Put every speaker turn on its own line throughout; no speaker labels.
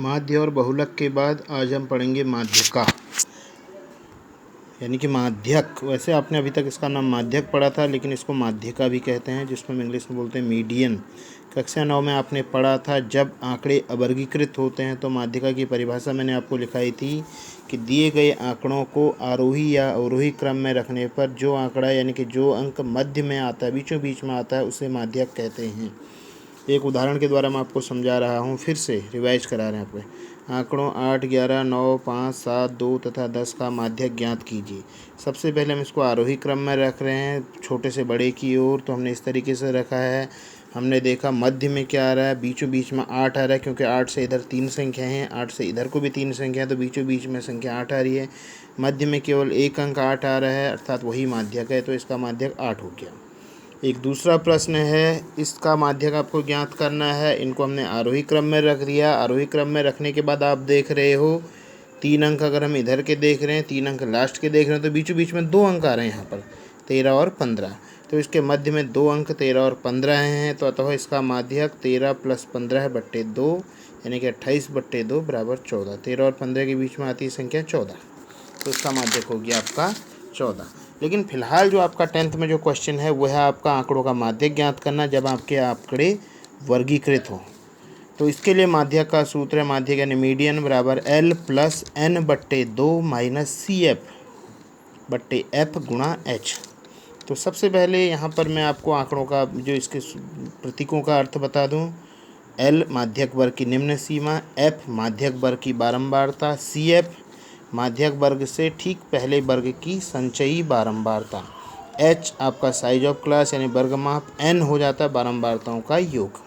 माध्य और बहुलक के बाद आज हम पढ़ेंगे माध्यका, यानी कि माध्यक। वैसे आपने अभी तक इसका नाम माध्यक पढ़ा था, लेकिन इसको माध्यका भी कहते हैं, जिसमें हम इंग्लिश में बोलते हैं मीडियन। कक्षा 9 में आपने पढ़ा था जब आंकड़े अवर्गीकृत होते हैं तो माध्यका की परिभाषा मैंने आपको लिखाई थी कि दिए गए आंकड़ों को आरोही या अवरोही क्रम में रखने पर जो आंकड़ा यानी कि जो अंक मध्य में आता है, बीचों बीच में आता है, उसे माध्यक कहते हैं। एक उदाहरण के द्वारा मैं आपको समझा रहा हूँ, फिर से रिवाइज करा रहे हैं आपको। आंकड़ों 8, 11, 9, 5, 7, 2 तथा 10 का माध्यक ज्ञात कीजिए। सबसे पहले हम इसको आरोही क्रम में रख रहे हैं, छोटे से बड़े की ओर। तो हमने इस तरीके से रखा है। हमने देखा मध्य में क्या आ रहा है, बीचों बीच में 8 आ रहा है, क्योंकि 8 से इधर 3 संख्या हैं, 8 से इधर को भी 3 संख्या है, तो बीचों बीच में संख्या 8 आ रही है। मध्य में केवल एक अंक 8 आ रहा है, अर्थात वही माध्यक है, तो इसका माध्यक 8 हो गया। एक दूसरा प्रश्न है, इसका माध्यक आपको ज्ञात करना है। इनको हमने आरोही क्रम में रख दिया। आरोही क्रम में रखने के बाद आप देख रहे हो 3 अंक अगर हम इधर के देख रहे हैं, 3 अंक लास्ट के देख रहे हैं, तो बीचों बीच में 2 अंक आ रहे हैं यहाँ पर, 13 और 15। तो इसके मध्य में 2 अंक 13 और 15 हैं, तो अतः इसका माध्यक 13 + 15/2 यानी कि 28/2 = 14। 13 और 15 के बीच में आती है संख्या 14, तो इसका माध्यक हो गया आपका 14। लेकिन फिलहाल जो आपका 10th में जो क्वेश्चन है वो है आपका आंकड़ों का माध्यक ज्ञात करना जब आपके आंकड़े वर्गीकृत हो। तो इसके लिए माध्यक का सूत्र है, माध्यक यानी मीडियन बराबर L + N/2 - CF/F × H। तो सबसे पहले यहाँ पर मैं आपको आंकड़ों का जो इसके प्रतीकों का अर्थ बता दूँ। L माध्यक वर्ग की निम्न सीमा, F माध्यक वर्ग की बारंबारता, CF माध्यक वर्ग से ठीक पहले वर्ग की संचयी बारंबारता, H आपका साइज ऑफ क्लास यानी वर्गमाप, N हो जाता है बारंबारताओं का योग।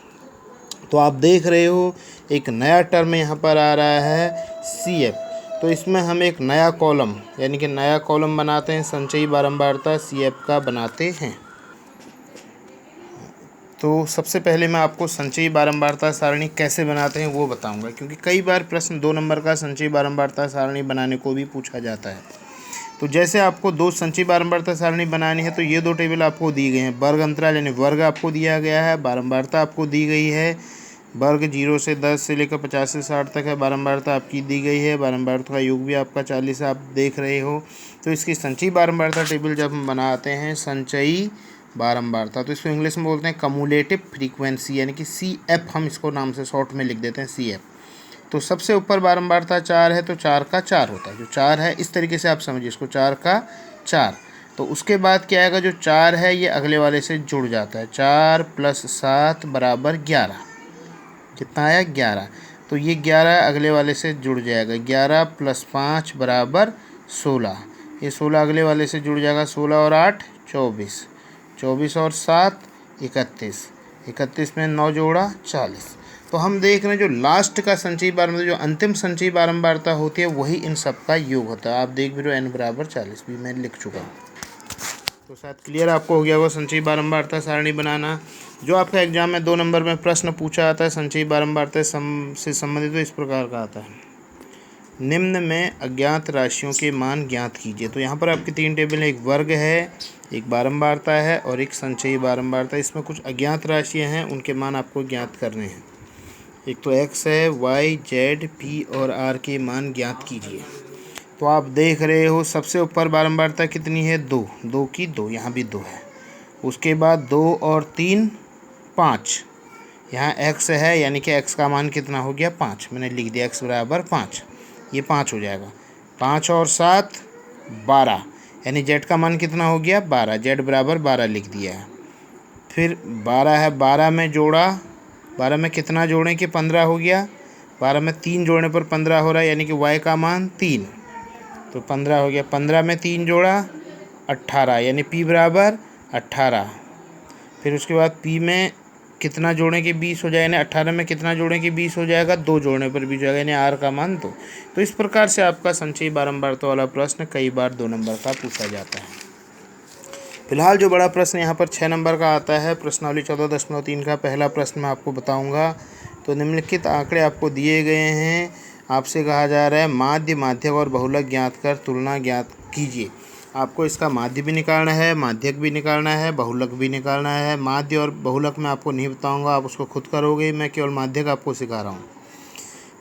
तो आप देख रहे हो एक नया टर्म यहाँ पर आ रहा है CF। तो इसमें हम एक नया कॉलम यानी कि नया कॉलम बनाते हैं, संचयी बारंबारता CF का बनाते हैं। तो सबसे पहले मैं आपको संचयी बारंबारता सारणी कैसे बनाते हैं वो बताऊंगा, क्योंकि कई बार प्रश्न 2 नंबर का संचयी बारंबारता सारणी बनाने को भी पूछा जाता है। तो जैसे आपको 2 संचयी बारंबारता सारणी बनानी है, तो ये 2 टेबल आपको दी गई हैं। वर्ग अंतराल यानी वर्ग आपको दिया गया है, बारंबारता आपको दी गई है। वर्ग 0 से 10 से लेकर 50 से 60 तक है, बारंबारता आपकी दी गई है। बारंबारता का योग भी आपका 40 आप देख रहे हो। तो इसकी संचयी बारंबारता टेबल जब हम बनाते हैं, संचयी बारंबारता, तो इसको इंग्लिश में बोलते हैं कम्युलेटिव फ्रीक्वेंसी यानी कि CF, हम इसको नाम से शॉर्ट में लिख देते हैं CF। तो सबसे ऊपर बारंबारता 4 है, तो 4 का 4 होता है। जो 4 है इस तरीके से आप समझिए इसको, 4 का 4। तो उसके बाद क्या आएगा, जो 4 है ये अगले वाले से जुड़ जाता है। 4 + 7 = 11। कितना आया, 11। तो ये 11 अगले वाले से जुड़ जाएगा। 11 + 5 = 16। ये 16 अगले वाले से जुड़ जाएगा। 16 और 8 24, 24 और 7 31, 31 में 9 जोड़ा 40। तो हम देख रहे हैं जो लास्ट का संचयी बारंबारता, जो अंतिम संचयी बारंबारता होती है, वही इन सब का योग होता है। आप देख भी रहे हो N = 40 भी मैं लिख चुका हूँ। तो शायद क्लियर आपको हो गया वो संचयी बारंबारता सारणी बनाना। जो आपका एग्जाम में 2 नंबर में प्रश्न पूछा आता है संचयी बारंबारता से संबंधित, तो इस प्रकार का आता है, निम्न में अज्ञात राशियों के मान ज्ञात कीजिए। तो यहाँ पर आपकी 3 टेबल है, एक वर्ग है, एक बारंबारता है और एक संचयी बारंबारता। इसमें कुछ अज्ञात राशियाँ हैं, उनके मान आपको ज्ञात करने हैं। एक तो X है, Y, Z, P और R के मान ज्ञात कीजिए। तो आप देख रहे हो सबसे ऊपर बारंबारता कितनी है, 2, 2 की 2, यहाँ भी 2 है। उसके बाद 2 और 3 5, यहाँ X है यानी कि X का मान कितना हो गया, 5। मैंने लिख दिया X = 5, ये 5 हो जाएगा। 5 और 7 12, यानी Z का मान कितना हो गया, 12। Z = 12 लिख दिया है। फिर 12 है, 12 में जोड़ा, 12 में कितना जोड़ें कि 15 हो गया। 12 में 3 जोड़ने पर 15 हो रहा है, यानी कि Y का मान 3, तो 15 हो गया। 15 में 3 जोड़ा 18, यानी P = 18। फिर उसके बाद P में कितना जोड़ें कि 20 हो जाएगा, यानी 18 में कितना जोड़ें कि 20 हो जाएगा, 2 जोड़ने पर 20 हो जाएगा, यानी R का मान 2। तो इस प्रकार से आपका संचयी बारंबारता वाला प्रश्न कई बार 2 नंबर का पूछा जाता है। फिलहाल जो बड़ा प्रश्न यहाँ पर 6 नंबर का आता है, प्रश्नावली 14.3 का पहला प्रश्न मैं आपको बताऊँगा। तो निम्नलिखित आंकड़े आपको दिए गए हैं। आपसे कहा जा रहा है माध्य, माध्यक और बहुलक ज्ञात कर तुलना ज्ञात कीजिए। आपको इसका माध्य भी निकालना है, माध्यक भी निकालना है, बहुलक भी निकालना है। माध्य और बहुलक मैं आपको नहीं बताऊंगा, आप उसको खुद करोगे, मैं केवल माध्यक आपको सिखा रहा हूँ।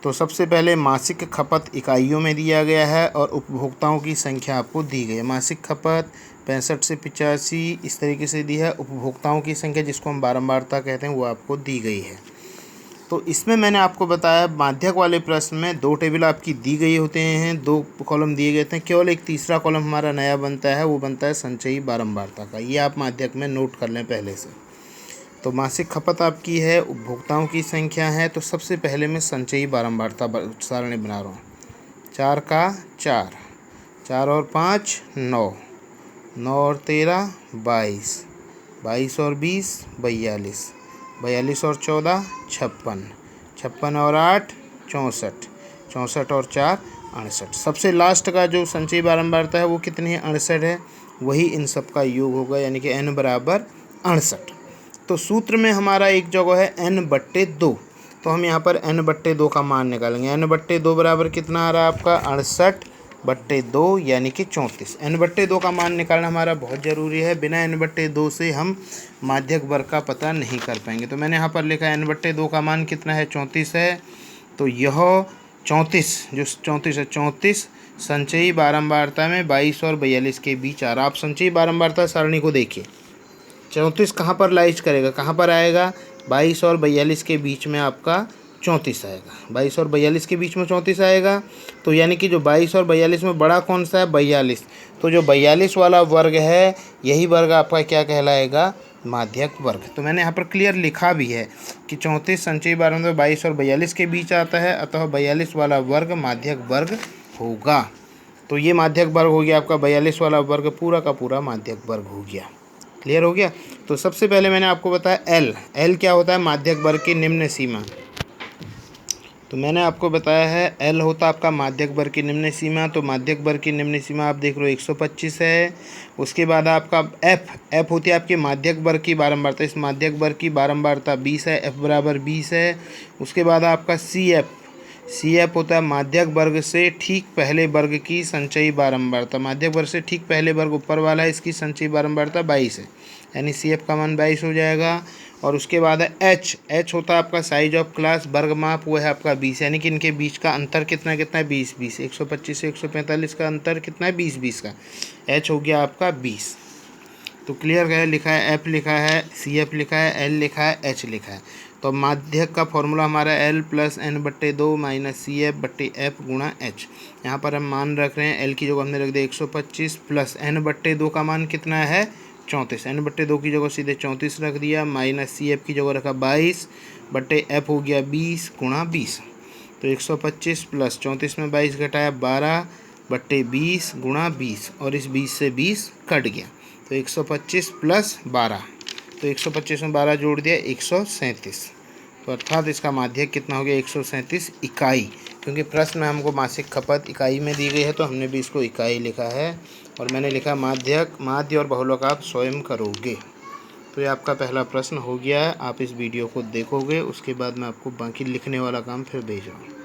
तो सबसे पहले मासिक खपत इकाइयों में दिया गया है और उपभोक्ताओं की संख्या आपको दी गई है। मासिक खपत 65 से 85 इस तरीके से दी है। उपभोक्ताओं की संख्या जिसको हम बारंबारता कहते हैं वो आपको दी गई है। तो इसमें मैंने आपको बताया माध्यक वाले प्रश्न में 2 टेबल आपकी दी गई होते हैं, 2 कॉलम दिए गए थे, केवल एक तीसरा कॉलम हमारा नया बनता है, वो बनता है संचयी बारंबारता का। ये आप माध्यक में नोट कर लें पहले से। तो मासिक खपत आपकी है, उपभोक्ताओं की संख्या है, तो सबसे पहले मैं संचयी बारंबारता सारणी बना रहा हूँ। 4 का 4, 4 और 5 9, 9 और 13 22, 22 और 20 42, 42 और 14 56, 56 और 8 64, 64 और 4 68। सबसे लास्ट का जो संचयी बारंबारता है वो कितनी है? 68 है। वही इन सब का योग होगा, यानी कि n बराबर 68। तो सूत्र में हमारा एक जगह है n/2, तो हम यहाँ पर n/2 का मान निकालेंगे। n/2 बराबर कितना आ रहा है आपका? 68/2 यानी कि 34। n/2 का मान निकालना हमारा बहुत ज़रूरी है, बिना n/2 से हम माध्यक वर्ग का पता नहीं कर पाएंगे। तो मैंने यहाँ पर लिखा n/2 का मान कितना है? 34 है। तो यह 34 जो 34 है, 34 संचयी बारंबारता में 22 और 42 के बीच आ रहा। आप संचयी बारंबारता सारणी को देखिए, 34 कहाँ पर लाइज करेगा, कहाँ पर आएगा? 22 और 42 के बीच में आपका 34 आएगा। 22 और 42 के बीच में 34 आएगा। तो यानी कि जो 22 और 42 में बड़ा कौन सा है? 42। तो जो 42 वाला वर्ग है, यही वर्ग आपका क्या कहलाएगा? माध्यक वर्ग। तो मैंने यहाँ पर क्लियर लिखा भी है कि 34 संचयी बारंबारता 22 और 42 के बीच आता है, अतः 42 वाला वर्ग माध्यक वर्ग होगा। तो ये माध्यक वर्ग हो गया आपका, 42 वाला वर्ग पूरा का पूरा माध्यक वर्ग हो गया। क्लियर हो गया? तो सबसे पहले मैंने आपको बताया एल क्या होता है? माध्यक वर्ग की निम्न सीमा। तो मैंने आपको बताया है एल होता है आपका माध्यक वर्ग की निम्न सीमा। तो माध्यक वर्ग की निम्न सीमा आप देख लो 125 है। उसके बाद आपका एफ होती है आपकी माध्यक वर्ग की बारंबारता। इस माध्यक वर्ग की बारंबारता 20 है, एफ बराबर 20 है। उसके बाद आपका सी एफ होता है माध्यक वर्ग से ठीक पहले वर्ग की संचयी बारंबारता। माध्यक वर्ग से ठीक पहले वर्ग ऊपर वाला है, इसकी संचयी बारंबारता 22 है, यानी सी एफ का मान 22 हो जाएगा। और उसके बाद है एच होता है आपका साइज ऑफ क्लास, वर्ग माप, वो है आपका 20, यानी कि इनके बीच का अंतर कितना है? 20 125 से 145 का अंतर कितना है? 20 का। एच हो गया आपका 20। तो क्लियर है, लिखा है एफ लिखा है, सी एफ लिखा है, एल लिखा है, एच लिखा है। तो माध्यक का फॉर्मूला हमारा L plus n/2 minus C F गुणा एच। यहाँ पर हम मान रख रहे हैं, एल की जगह हमने रख दिया 125 प्लस n/2 का मान कितना है? 34। n/2 की जगह सीधे 34 रख दिया, माइनस सी एफ की जगह रखा 22/f हो गया 20 गुणा 20। तो 125 प्लस 34 में 22 घटाया 12/20 गुणा 20, और इस 20 से 20 कट गया। तो 125 प्लस 12, तो 125 में 12 जोड़ दिया 137। तो अर्थात इसका माध्यक कितना हो गया? 137 इकाई। क्योंकि प्रश्न में हमको मासिक खपत इकाई में दी गई है, तो हमने भी इसको इकाई लिखा है। और मैंने लिखा माध्य और बहुलक आप स्वयं करोगे। तो ये आपका पहला प्रश्न हो गया है। आप इस वीडियो को देखोगे, उसके बाद मैं आपको बाकी लिखने वाला काम फिर भेज रहा हूँ।